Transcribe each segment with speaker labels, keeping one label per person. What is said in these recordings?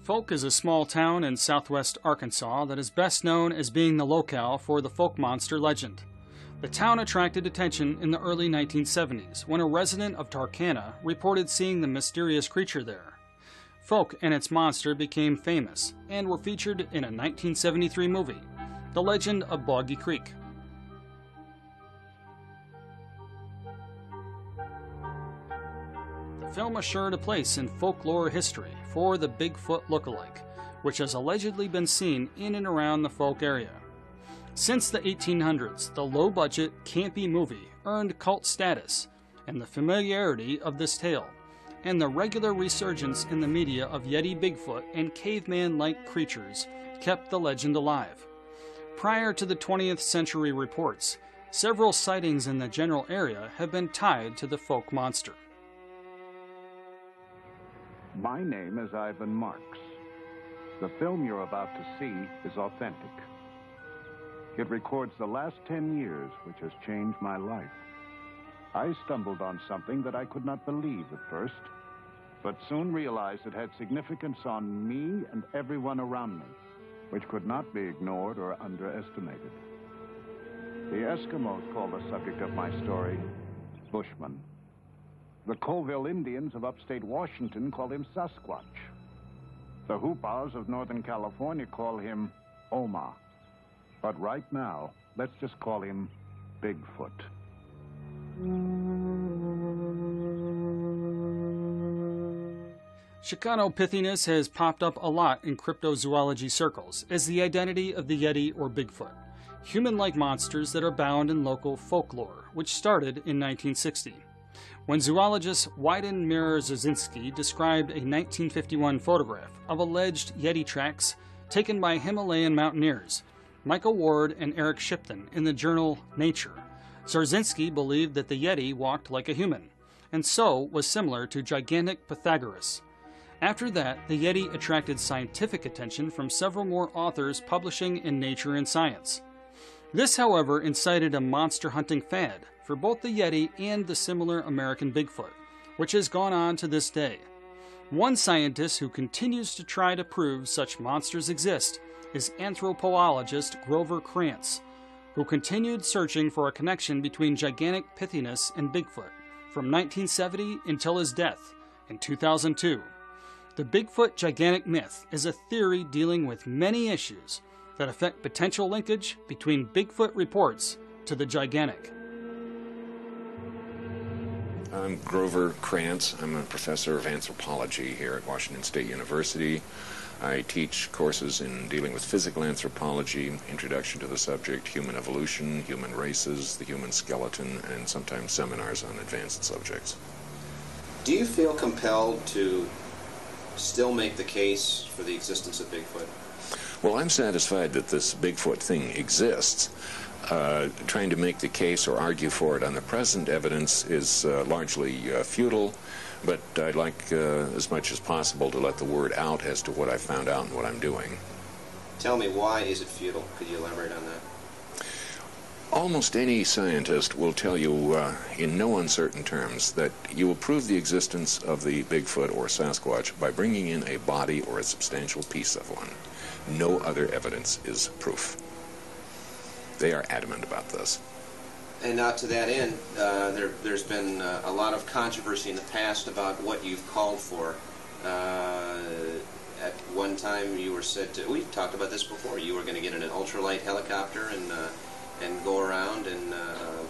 Speaker 1: Fouke is a small town in southwest Arkansas that is best known as being the locale for the Fouke monster legend. The town attracted attention in the early 1970s when a resident of Tarkana reported seeing the mysterious creature there. Fouke and its monster became famous and were featured in a 1973 movie, The Legend of Boggy Creek. The film assured a place in folklore history for the Bigfoot lookalike, which has allegedly been seen in and around the Fouke area. Since the 1800s, the low-budget, campy movie earned cult status, and the familiarity of this tale, and the regular resurgence in the media of Yeti Bigfoot and caveman-like creatures kept the legend alive. Prior to the 20th century reports, several sightings in the general area have been tied to the Fouke monster.
Speaker 2: My name is Ivan Marks. The film you're about to see is authentic. It records the last 10 years, which has changed my life. I stumbled on something that I could not believe at first, but soon realized it had significance on me and everyone around me, which could not be ignored or underestimated. The Eskimos call the subject of my story Bushman. The Colville Indians of upstate Washington call him Sasquatch. The Hoopas of Northern California call him Oma. But right now, let's just call him Bigfoot.
Speaker 1: Chicano pithiness has popped up a lot in cryptozoology circles as the identity of the Yeti or Bigfoot, human-like monsters that are bound in local folklore, which started in 1960. When zoologist Wyden Mirror-Zazinski described a 1951 photograph of alleged Yeti tracks taken by Himalayan mountaineers, Michael Ward and Eric Shipton in the journal Nature, Zazinski believed that the Yeti walked like a human, and so was similar to gigantic Pythagoras. After that, the Yeti attracted scientific attention from several more authors publishing in Nature and Science. This, however, incited a monster hunting fad for both the Yeti and the similar American Bigfoot, which has gone on to this day. One scientist who continues to try to prove such monsters exist is anthropologist Grover Krantz, who continued searching for a connection between gigantic pithiness and Bigfoot from 1970 until his death in 2002. The Bigfoot gigantic myth is a theory dealing with many issues that affect potential linkage between Bigfoot reports to the gigantic.
Speaker 3: I'm Grover Krantz. I'm a professor of anthropology here at Washington State University. I teach courses in dealing with physical anthropology, introduction to the subject, human evolution, human races, the human skeleton, and sometimes seminars on advanced subjects.
Speaker 4: Do you feel compelled to still make the case for the existence of Bigfoot?
Speaker 3: Well, I'm satisfied that this Bigfoot thing exists. Trying to make the case or argue for it on the present evidence is largely futile, but I'd like as much as possible to let the word out as to what I found out and what I'm doing.
Speaker 4: Tell me, why is it futile? Could you elaborate on that?
Speaker 3: Almost any scientist will tell you in no uncertain terms that you will prove the existence of the Bigfoot or Sasquatch by bringing in a body or a substantial piece of one. No other evidence is proof. They are adamant about this.
Speaker 4: And now to that end, there's been a lot of controversy in the past about what you've called for. At one time you were said to, we've talked about this before, you were going to get in an ultralight helicopter and go around and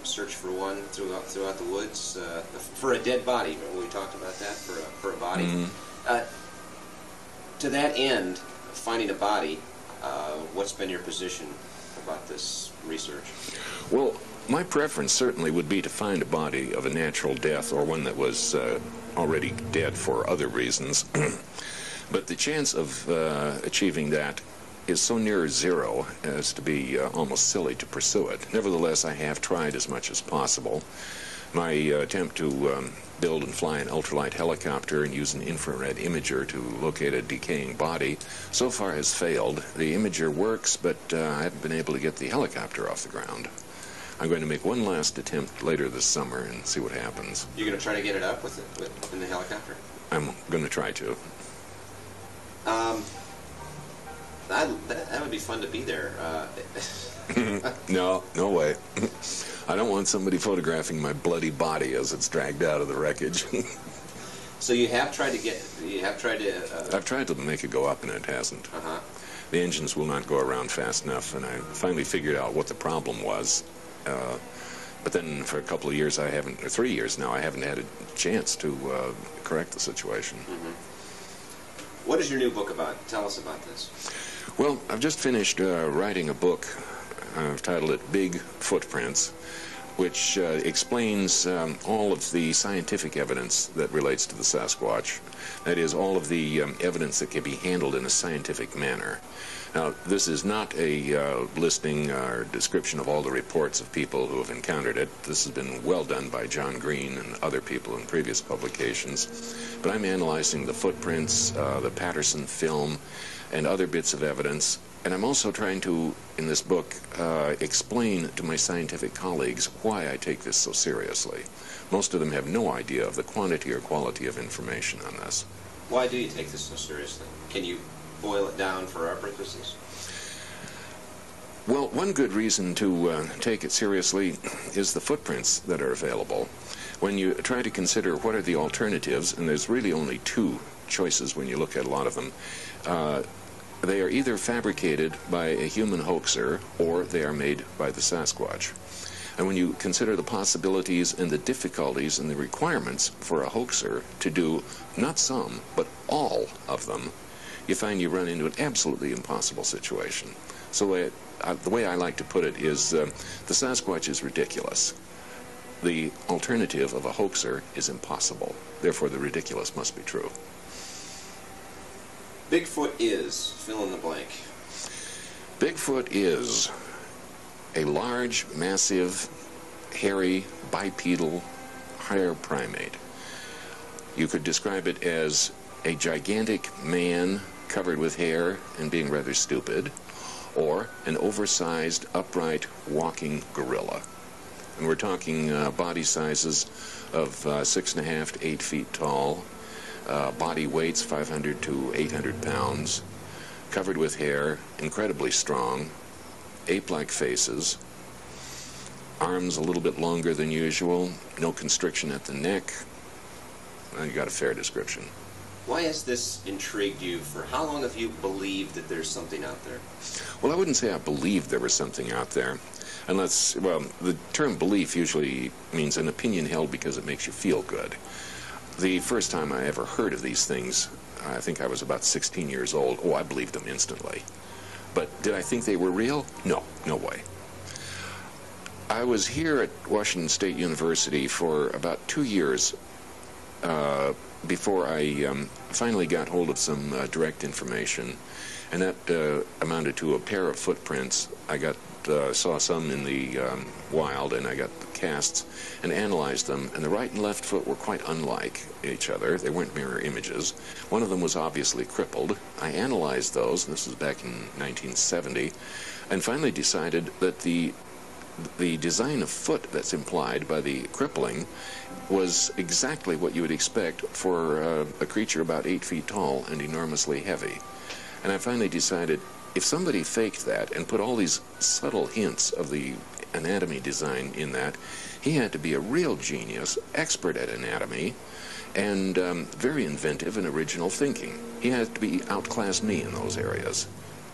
Speaker 4: search for one throughout the woods for a dead body. We talked about that, for a body. Mm-hmm. To that end, finding a body, what's been your position about this research?
Speaker 3: Well, my preference certainly would be to find a body of a natural death or one that was already dead for other reasons. But the chance of achieving that is so near zero as to be almost silly to pursue it. Nevertheless, I have tried as much as possible. My attempt to build and fly an ultralight helicopter and use an infrared imager to locate a decaying body so far has failed. The imager works, but I haven't been able to get the helicopter off the ground. I'm going to make one last attempt later this summer and see what happens.
Speaker 4: You're going to try to get it up in the helicopter?
Speaker 3: I'm going to try to.
Speaker 4: That would be fun to be there.
Speaker 3: No, no way. I don't want somebody photographing my bloody body as it's dragged out of the wreckage.
Speaker 4: So you have tried to
Speaker 3: I've tried to make it go up and it hasn't.
Speaker 4: Uh-huh.
Speaker 3: The engines will not go around fast enough, and I finally figured out what the problem was. But then for a couple of years, or 3 years now, I haven't had a chance to correct the situation.
Speaker 4: Mm-hmm. What is your new book about? Tell us about this.
Speaker 3: Well, I've just finished writing a book. I've titled it Big Footprints, which explains all of the scientific evidence that relates to the Sasquatch. That is, all of the evidence that can be handled in a scientific manner. Now, this is not a listing or description of all the reports of people who have encountered it. This has been well done by John Green and other people in previous publications. But I'm analyzing the footprints, the Patterson film, and other bits of evidence. And I'm also trying to, in this book, explain to my scientific colleagues why I take this so seriously. Most of them have no idea of the quantity or quality of information on this.
Speaker 4: Why do you take this so seriously? Can you boil it down for our purposes?
Speaker 3: Well, one good reason to take it seriously is the footprints that are available. When you try to consider what are the alternatives, and there's really only two choices when you look at a lot of them, they are either fabricated by a human hoaxer or they are made by the Sasquatch. And when you consider the possibilities and the difficulties and the requirements for a hoaxer to do not some, but all of them, you find you run into an absolutely impossible situation. So the way I like to put it is the Sasquatch is ridiculous. The alternative of a hoaxer is impossible. Therefore, the ridiculous must be true.
Speaker 4: Bigfoot is, fill in the blank.
Speaker 3: Bigfoot is a large, massive, hairy, bipedal, higher primate. You could describe it as a gigantic man covered with hair and being rather stupid, or an oversized, upright, walking gorilla. And we're talking body sizes of 6.5 to 8 feet tall, body weights 500 to 800 pounds, covered with hair, incredibly strong, ape-like faces, arms a little bit longer than usual, no constriction at the neck. Well, you got a fair description.
Speaker 4: Why has this intrigued you? For how long have you believed that there's something out there?
Speaker 3: Well, I wouldn't say I believed there was something out there. Unless, well, the term belief usually means an opinion held because it makes you feel good. The first time I ever heard of these things, I think I was about 16 years old. Oh, I believed them instantly. But did I think they were real? No, no way. I was here at Washington State University for about 2 years before I finally got hold of some direct information, and that amounted to a pair of footprints. I saw some in the wild, and I got the casts and analyzed them, and the right and left foot were quite unlike each other. They weren't mirror images. One of them was obviously crippled. I analyzed those, and this was back in 1970, and finally decided that the design of foot that's implied by the crippling was exactly what you would expect for a creature about 8 feet tall and enormously heavy. And I finally decided, if somebody faked that and put all these subtle hints of the anatomy design in that, he had to be a real genius, expert at anatomy, and very inventive and original thinking. He had to outclass me in those areas.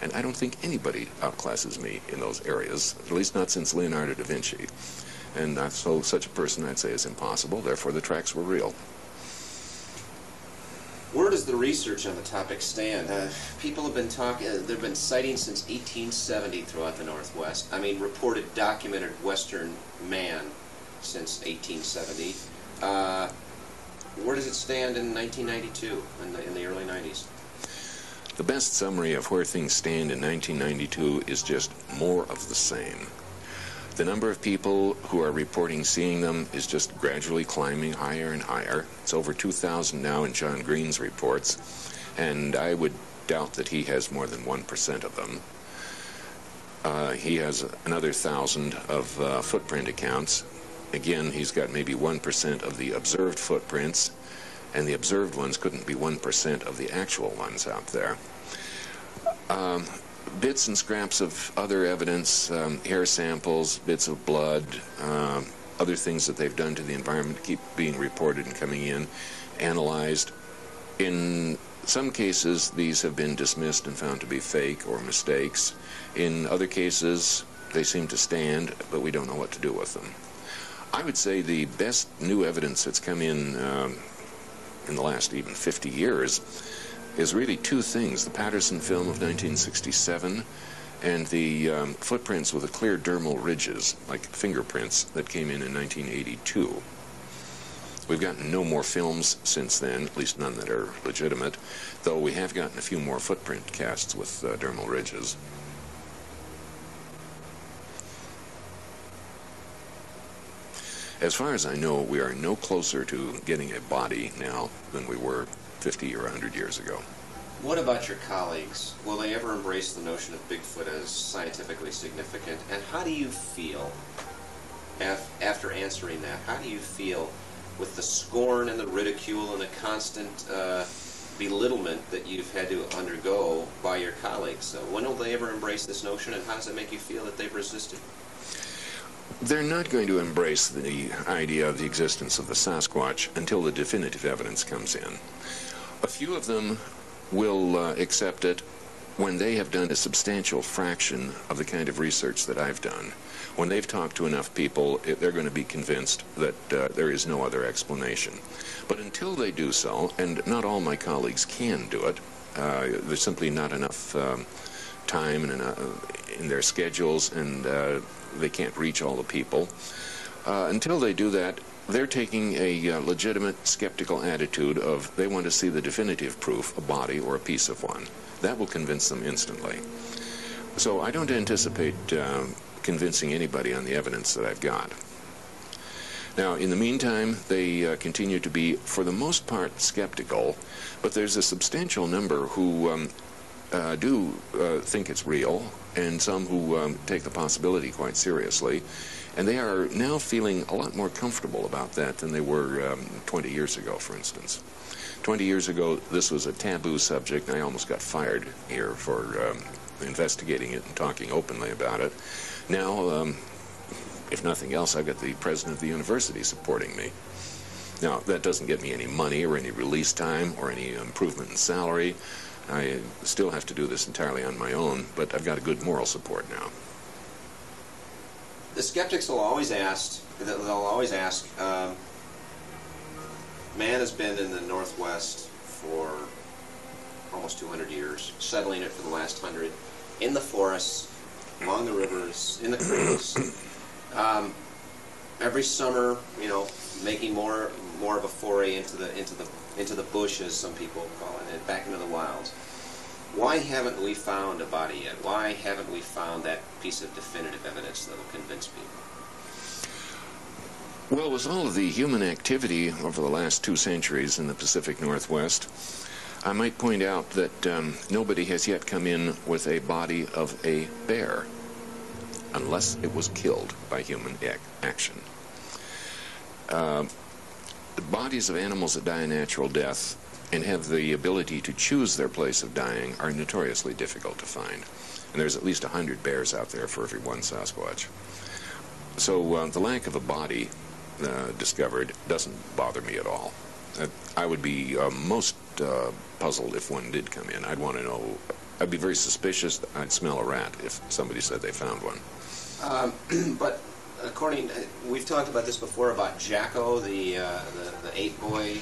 Speaker 3: And I don't think anybody outclasses me in those areas, at least not since Leonardo da Vinci. And so such a person, I'd say, is impossible. Therefore, the tracks were real.
Speaker 4: Where does the research on the topic stand? People have been talking, there have been sightings since 1870 throughout the Northwest. I mean, reported, documented Western man since 1870. Where does it stand in 1992, in the early 90s?
Speaker 3: The best summary of where things stand in 1992 is just more of the same. The number of people who are reporting seeing them is just gradually climbing higher and higher. It's over 2,000 now in John Green's reports, and I would doubt that he has more than 1% of them. He has another 1,000 of footprint accounts. Again, he's got maybe 1% of the observed footprints, and the observed ones couldn't be 1% of the actual ones out there. Bits and scraps of other evidence, hair samples, bits of blood, other things that they've done to the environment keep being reported and coming in, analyzed. In some cases, these have been dismissed and found to be fake or mistakes. In other cases, they seem to stand, but we don't know what to do with them. I would say the best new evidence that's come in the last even 50 years is really two things: the Patterson film of 1967 and the footprints with the clear dermal ridges, like fingerprints, that came in 1982. We've gotten no more films since then, at least none that are legitimate, though we have gotten a few more footprint casts with dermal ridges. As far as I know, we are no closer to getting a body now than we were 50 or 100 years ago.
Speaker 4: What about your colleagues? Will they ever embrace the notion of Bigfoot as scientifically significant? And how do you feel, after answering that, how do you feel with the scorn and the ridicule and the constant belittlement that you've had to undergo by your colleagues? When will they ever embrace this notion, and how does it make you feel that they've resisted?
Speaker 3: They're not going to embrace the idea of the existence of the Sasquatch until the definitive evidence comes in. A few of them will accept it when they have done a substantial fraction of the kind of research that I've done. When they've talked to enough people, they're going to be convinced that there is no other explanation. But until they do so, and not all my colleagues can do it, there's simply not enough time in their schedules, and they can't reach all the people. Until they do that, they're taking a legitimate skeptical attitude of they want to see the definitive proof, a body or a piece of one. That will convince them instantly. So I don't anticipate convincing anybody on the evidence that I've got. Now, in the meantime, they continue to be, for the most part, skeptical, but there's a substantial number who do think it's real, and some who take the possibility quite seriously. And they are now feeling a lot more comfortable about that than they were 20 years ago, for instance. 20 years ago, this was a taboo subject, and I almost got fired here for investigating it and talking openly about it. Now, if nothing else, I've got the president of the university supporting me. Now, that doesn't get me any money or any release time or any improvement in salary. I still have to do this entirely on my own, but I've got a good moral support now.
Speaker 4: The skeptics will always ask, man has been in the Northwest for almost 200 years, settling it for the last 100, in the forests, along the rivers, in the creeks. Every summer, you know, making more of a foray into the bush, as some people call it, and back into the wilds. Why haven't we found a body yet? Why haven't we found that piece of definitive evidence that will convince people?
Speaker 3: Well, with all of the human activity over the last 2 centuries in the Pacific Northwest, I might point out that nobody has yet come in with a body of a bear, unless it was killed by human action. The bodies of animals that die a natural death and have the ability to choose their place of dying are notoriously difficult to find. And there's at least 100 bears out there for every one Sasquatch. So the lack of a body discovered doesn't bother me at all. I would be most puzzled if one did come in. I'd want to know. I'd be very suspicious that I'd smell a rat if somebody said they found one.
Speaker 4: But according, we've talked about this before about Jacko, the 8-boy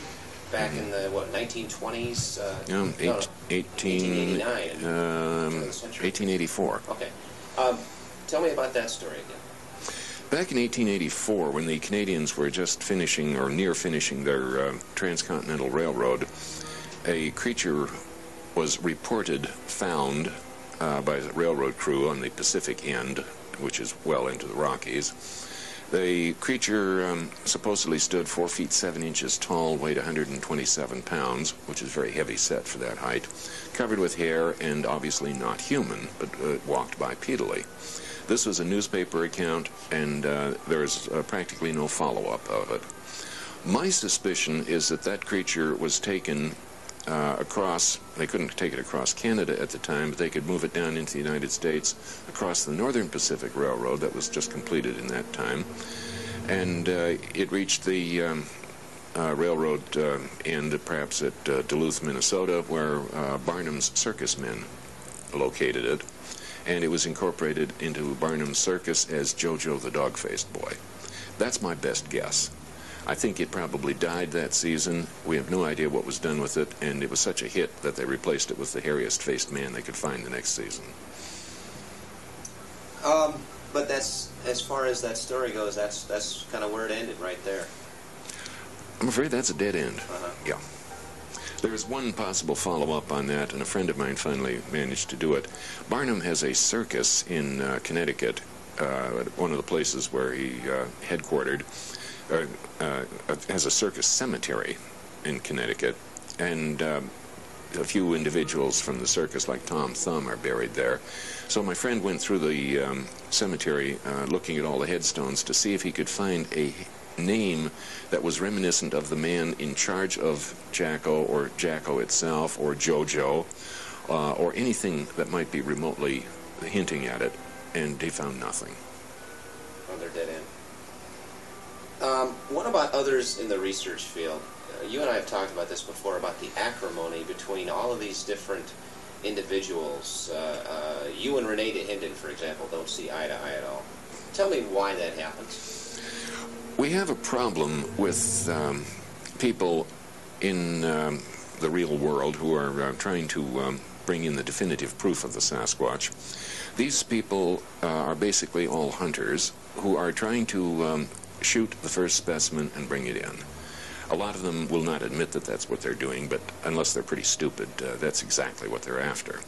Speaker 4: back in the 1920s. 1889.
Speaker 3: 1884.
Speaker 4: Okay. Tell me about that story again.
Speaker 3: Back in 1884, when the Canadians were just finishing or near finishing their transcontinental railroad, a creature was reported found by the railroad crew on the Pacific end, which is well into the Rockies. The creature supposedly stood 4 feet 7 inches tall, weighed 127 pounds, which is very heavy set for that height, covered with hair and obviously not human, but walked bipedally. This was a newspaper account, and there is practically no follow-up of it. My suspicion is that that creature was taken across, they couldn't take it across Canada at the time, but they could move it down into the United States across the Northern Pacific Railroad that was just completed in that time. And it reached the railroad end perhaps at Duluth, Minnesota, where Barnum's circus men located it. And it was incorporated into Barnum's circus as Jojo the Dog-Faced Boy. That's my best guess. I think it probably died that season. We have no idea what was done with it, and it was such a hit that they replaced it with the hairiest-faced man they could find the next season.
Speaker 4: But that's, as far as that story goes, that's kind of where it ended, right there.
Speaker 3: I'm afraid that's a dead end.
Speaker 4: Uh-huh.
Speaker 3: Yeah. There's one possible follow-up on that, and a friend of mine finally managed to do it. Barnum has a circus in Connecticut, one of the places where he headquartered. Has a circus cemetery in Connecticut, and a few individuals from the circus, like Tom Thumb, are buried there. So my friend went through the cemetery looking at all the headstones to see if he could find a name that was reminiscent of the man in charge of Jacko, or Jacko itself, or Jojo, or anything that might be remotely hinting at it, and he found nothing.
Speaker 4: Oh, they're dead end. What about others in the research field? You and I have talked about this before, about the acrimony between all of these different individuals. You and Renee DeHinden, for example, don't see eye to eye at all. Tell me why that happens.
Speaker 3: We have a problem with people in the real world who are trying to bring in the definitive proof of the Sasquatch. These people are basically all hunters who are trying to shoot the first specimen and bring it in. A lot of them will not admit that that's what they're doing, but unless they're pretty stupid, that's exactly what they're after.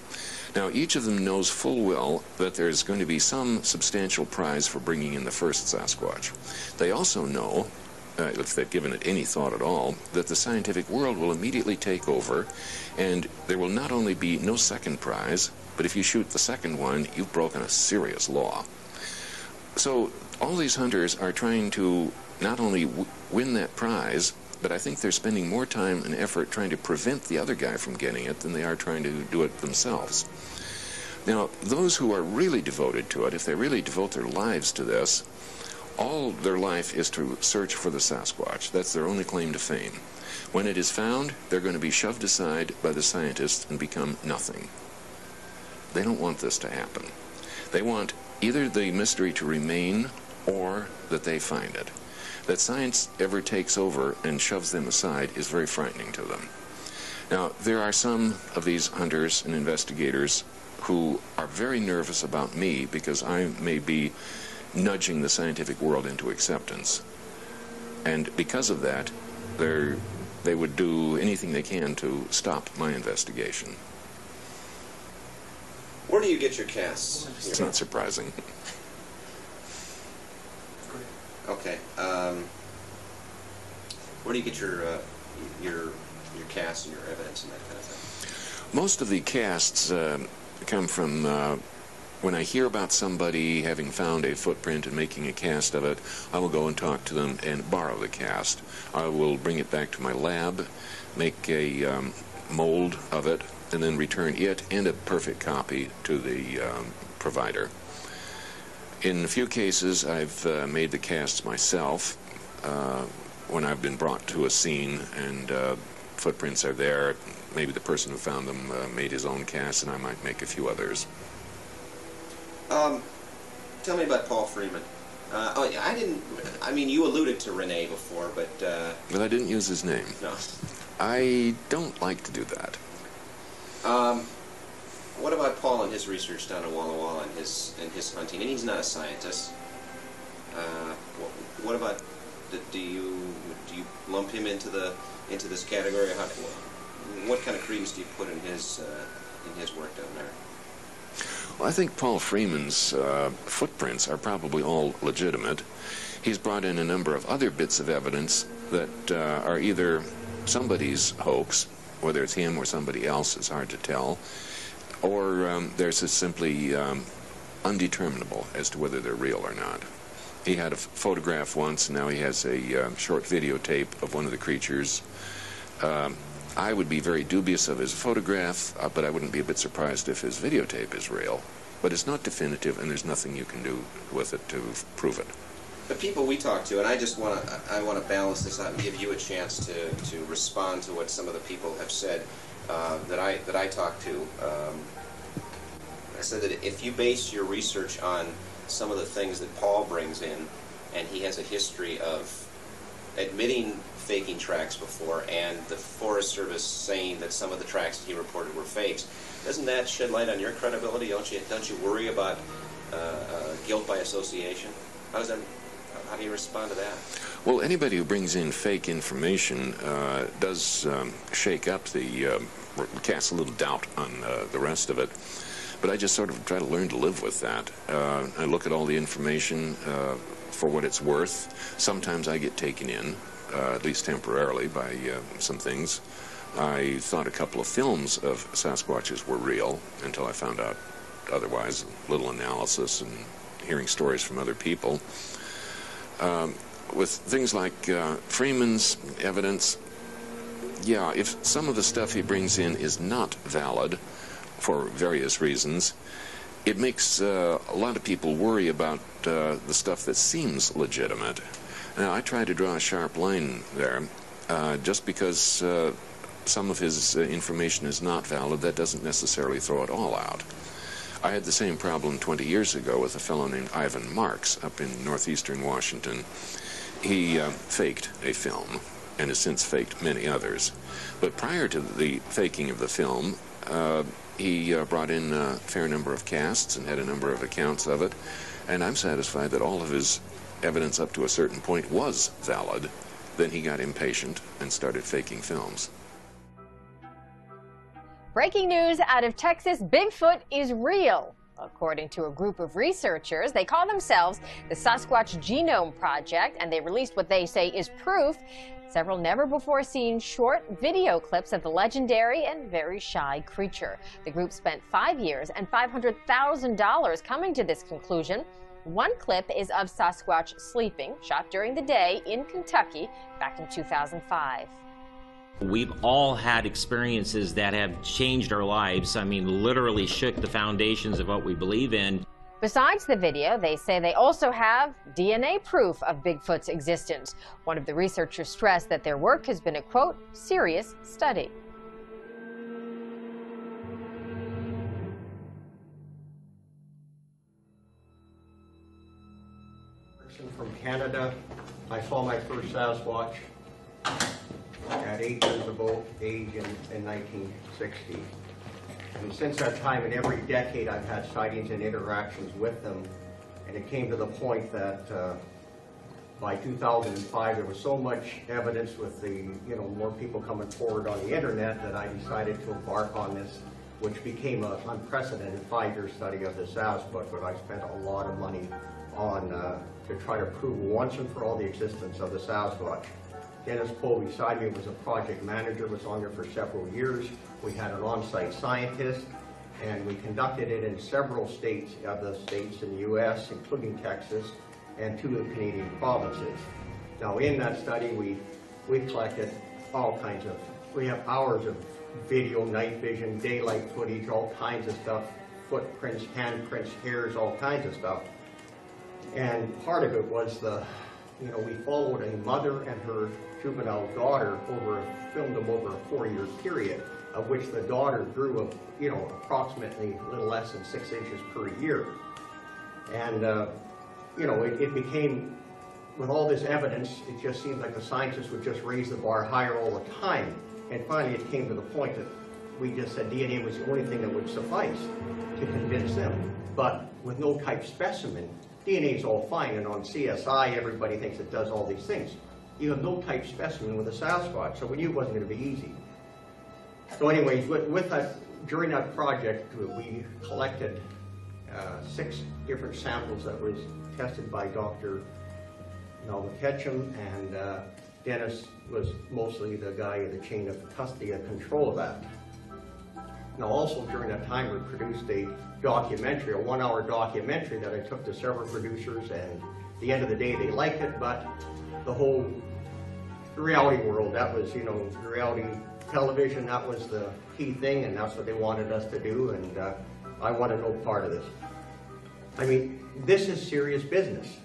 Speaker 3: Now, each of them knows full well that there's going to be some substantial prize for bringing in the first Sasquatch. They also know, if they've given it any thought at all, that the scientific world will immediately take over, and there will not only be no second prize, but if you shoot the second one, you've broken a serious law. So all these hunters are trying to not only win that prize, but I think they're spending more time and effort trying to prevent the other guy from getting it than they are trying to do it themselves. Now, those who are really devoted to it, if they really devote their lives to this, all their life is to search for the Sasquatch. That's their only claim to fame. When it is found, they're going to be shoved aside by the scientists and become nothing. They don't want this to happen. They want either the mystery to remain or that they find it. That science ever takes over and shoves them aside is very frightening to them. Now, there are some of these hunters and investigators who are very nervous about me because I may be nudging the scientific world into acceptance. And because of that, they would do anything they can to stop my investigation.
Speaker 4: Where do you get your casts?
Speaker 3: It's not surprising.
Speaker 4: Okay. Where do you get your casts and your evidence and that kind of thing?
Speaker 3: Most of the casts come from when I hear about somebody having found a footprint and making a cast of it. I will go and talk to them and borrow the cast. I will bring it back to my lab, make a mold of it, and then return it and a perfect copy to the provider. In a few cases, I've made the casts myself when I've been brought to a scene and footprints are there. Maybe the person who found them made his own cast, and I might make a few others.
Speaker 4: Tell me about Paul Freeman. I mean, you alluded to Renee before, but...
Speaker 3: But I didn't use his name.
Speaker 4: No.
Speaker 3: I don't like to do that.
Speaker 4: What about Paul and his research down in Walla Walla and his hunting? And he's not a scientist. What about? Do you lump him into this category? What kind of credence do you put in his work down there?
Speaker 3: Well, I think Paul Freeman's footprints are probably all legitimate. He's brought in a number of other bits of evidence that are either somebody's hoax, whether it's him or somebody else, it's hard to tell, or they're just simply undeterminable as to whether they're real or not. He had a photograph once, and now he has a short videotape of one of the creatures. I would be very dubious of his photograph, but I wouldn't be a bit surprised if his videotape is real. But it's not definitive, and there's nothing you can do with it to prove it.
Speaker 4: The people we talk to, and I want to balance this out and give you a chance to respond to what some of the people have said that I talked to. I said that if you base your research on some of the things that Paul brings in, and he has a history of admitting faking tracks before, and the Forest Service saying that some of the tracks that he reported were fakes, doesn't that shed light on your credibility? Don't you worry about guilt by association? How do you respond to that?
Speaker 3: Well, anybody who brings in fake information does shake up cast a little doubt on the rest of it. But I just sort of try to learn to live with that. I look at all the information for what it's worth. Sometimes I get taken in, at least temporarily, by some things. I thought a couple of films of Sasquatches were real until I found out otherwise. A little analysis and hearing stories from other people. With things like Freeman's evidence, yeah, if some of the stuff he brings in is not valid for various reasons, it makes a lot of people worry about the stuff that seems legitimate. Now, I try to draw a sharp line there. Just because some of his information is not valid, that doesn't necessarily throw it all out. I had the same problem 20 years ago with a fellow named Ivan Marks up in northeastern Washington. He faked a film and has since faked many others. But prior to the faking of the film, he brought in a fair number of casts and had a number of accounts of it, and I'm satisfied that all of his evidence up to a certain point was valid. Then he got impatient and started faking films.
Speaker 5: Breaking news out of Texas, Bigfoot is real. According to a group of researchers, they call themselves the Sasquatch Genome Project, and they released what they say is proof. Several never-before-seen short video clips of the legendary and very shy creature. The group spent 5 years and $500,000 coming to this conclusion. One clip is of Sasquatch sleeping, shot during the day in Kentucky back in 2005.
Speaker 6: We've all had experiences that have changed our lives. I mean, literally shook the foundations of what we believe in.
Speaker 5: Besides the video, they say they also have DNA proof of Bigfoot's existence. One of the researchers stressed that their work has been a, quote, serious study.
Speaker 7: From Canada, I saw my first Sasquatch at 8 years of age in 1960. And since that time, in every decade, I've had sightings and interactions with them. And it came to the point that by 2005, there was so much evidence with the, more people coming forward on the internet that I decided to embark on this, which became an unprecedented 5-year study of the Sasquatch, but I spent a lot of money on to try to prove once and for all the existence of the Sasquatch. Dennis Poe beside me was a project manager, was on there for several years. We had an on-site scientist, and we conducted it in several states, in the U.S., including Texas, and 2 of the Canadian provinces. Now, in that study, we collected all kinds of, we have hours of video, night vision, daylight footage, all kinds of stuff, footprints, handprints, hairs, all kinds of stuff. And part of it was we followed a mother and her juvenile daughter filmed them over a 4-year period, of which the daughter grew approximately a little less than 6 inches per year. And, it became, with all this evidence, it just seemed like the scientists would just raise the bar higher all the time. And finally it came to the point that we just said DNA was the only thing that would suffice to convince them. But with no type specimen, DNA is all fine, and on CSI, everybody thinks it does all these things. You have no type specimen with a Sasquatch, so we knew it wasn't going to be easy. So anyways, with us, during that project, we collected 6 different samples that was tested by Dr. Ketchum, and Dennis was mostly the guy in the chain of custody and control of that. Now also during that time we produced a documentary, a 1-hour documentary that I took to several producers and the end of the day, they liked it, but the whole reality world, that was, you know, reality television, that was the key thing, and that's what they wanted us to do, and I wanted no part of this. I mean, this is serious business.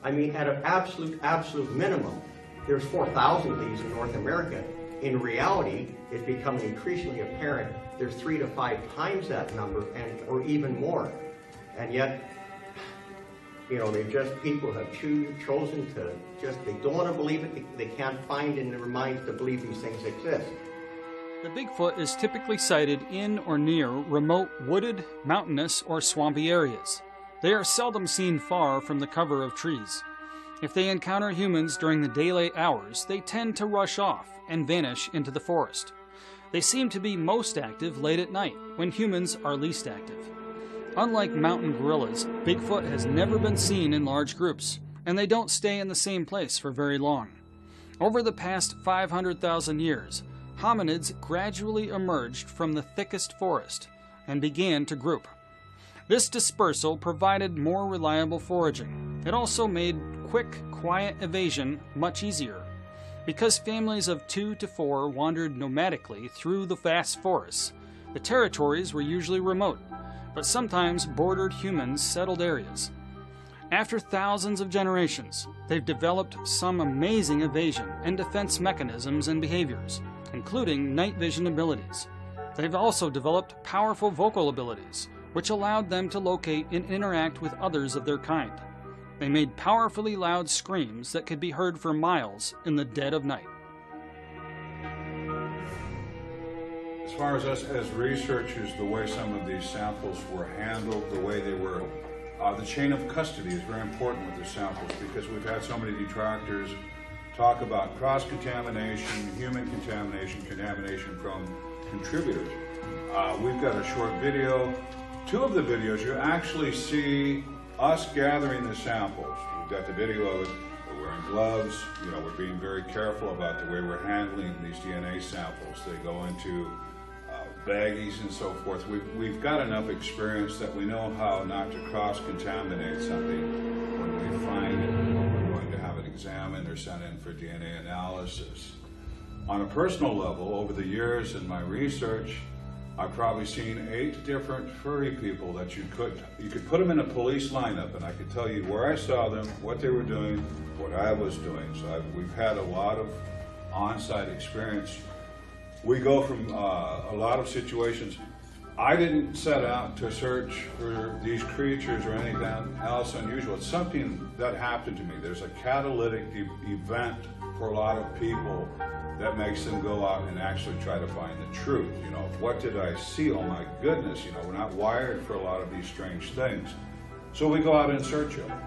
Speaker 7: I mean, at an absolute minimum, there's 4,000 of these in North America. In reality, it's becoming increasingly apparent there's 3 to 5 times that number, or even more. And yet, you know, people have chosen to they don't want to believe it. They can't find in their minds to believe these things exist.
Speaker 1: The Bigfoot is typically sighted in or near remote wooded, mountainous, or swampy areas. They are seldom seen far from the cover of trees. If they encounter humans during the daylight hours, they tend to rush off and vanish into the forest. They seem to be most active late at night, when humans are least active. Unlike mountain gorillas, Bigfoot has never been seen in large groups, and they don't stay in the same place for very long. Over the past 500,000 years, hominids gradually emerged from the thickest forest and began to group. This dispersal provided more reliable foraging. It also made quick, quiet evasion much easier. Because families of 2 to 4 wandered nomadically through the vast forests, the territories were usually remote, but sometimes bordered human-settled areas. After thousands of generations, they've developed some amazing evasion and defense mechanisms and behaviors, including night vision abilities. They've also developed powerful vocal abilities, which allowed them to locate and interact with others of their kind. They made powerfully loud screams that could be heard for miles in the dead of night.
Speaker 8: As far as us as researchers, the way some of these samples were handled, the way they were, the chain of custody is very important with the samples, because we've had so many detractors talk about cross-contamination, human contamination, contamination from contributors. We've got a short video. 2 of the videos, you actually see us gathering the samples. We've got the video of it. We're wearing gloves. You know, we're being very careful about the way we're handling these DNA samples. They go into baggies and so forth. We've got enough experience that we know how not to cross-contaminate something when we find it, when we're going to have it examined or sent in for DNA analysis. On a personal level, over the years in my research, I've probably seen 8 different furry people that you could put them in a police lineup, and I could tell you where I saw them, what they were doing, what I was doing. So we've had a lot of on-site experience. We go from a lot of situations. I didn't set out to search for these creatures or anything else unusual. It's something that happened to me. There's a catalytic event for a lot of people that makes them go out and actually try to find the truth. You know, what did I see? Oh my goodness, you know, we're not wired for a lot of these strange things. So we go out in search of them.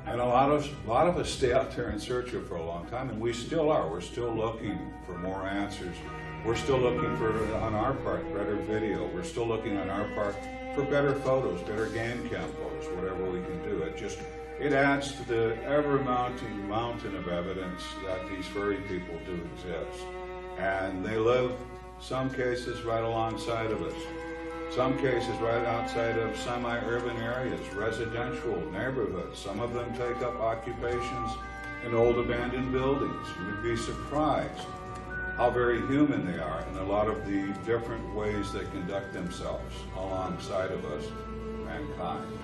Speaker 8: And a lot of us stay out there in search of for a long time, and we still are. We're still looking for more answers. We're still looking for, on our part, better video. We're still looking on our part for better photos, better game cam photos, whatever we can do. It adds to the ever-mounting mountain of evidence that these furry people do exist. And they live, some cases, right alongside of us. Some cases right outside of semi-urban areas, residential neighborhoods. Some of them take up occupations in old abandoned buildings. You'd be surprised how very human they are in a lot of the different ways they conduct themselves alongside of us, mankind.